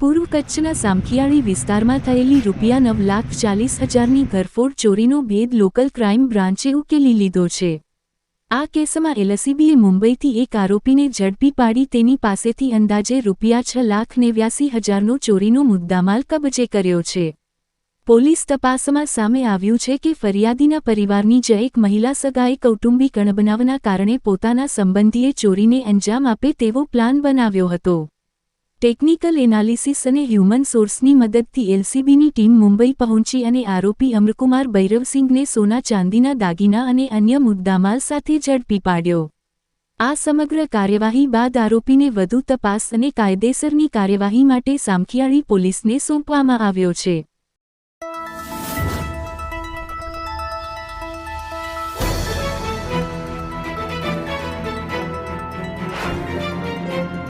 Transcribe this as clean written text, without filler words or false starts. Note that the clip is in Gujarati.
પૂર્વ કચ્છના સામખિયાળી વિસ્તારમાં થયેલી ₹9,40,000ની ઘરફોડ ચોરીનો ભેદ લોકલ ક્રાઇમ બ્રાન્ચે ઉકેલી લીધો છે। આ કેસમાં એલસીબીએ મુંબઈથી એક આરોપીને ઝડપી પાડી તેની પાસેથી અંદાજે ₹6,89,000નો ચોરીનો મુદ્દામાલ કબજે કર્યો છે। પોલીસ તપાસમાં સામે આવ્યું છે કે ફરિયાદીના પરિવારની જ એક મહિલા સગાએ કૌટુંબિક અણબનાવના કારણે પોતાના સંબંધીએ ચોરીને અંજામ આપે તેવો પ્લાન બનાવ્યો હતો। ટેકનિકલ એનાલિસિસ અને હ્યુમન સોર્સની મદદથી એલસીબીની ટીમ મુંબઈ પહોંચી અને આરોપી અમરકુમાર ભૈરવસિંઘને સોના ચાંદીના દાગીના અને અન્ય મુદ્દામાલ સાથે ઝડપી પાડ્યો। આ સમગ્ર કાર્યવાહી બાદ આરોપીને વધુ તપાસ અને કાયદેસરની કાર્યવાહી માટે સામખિયાળી પોલીસને સોંપવામાં આવ્યો છે।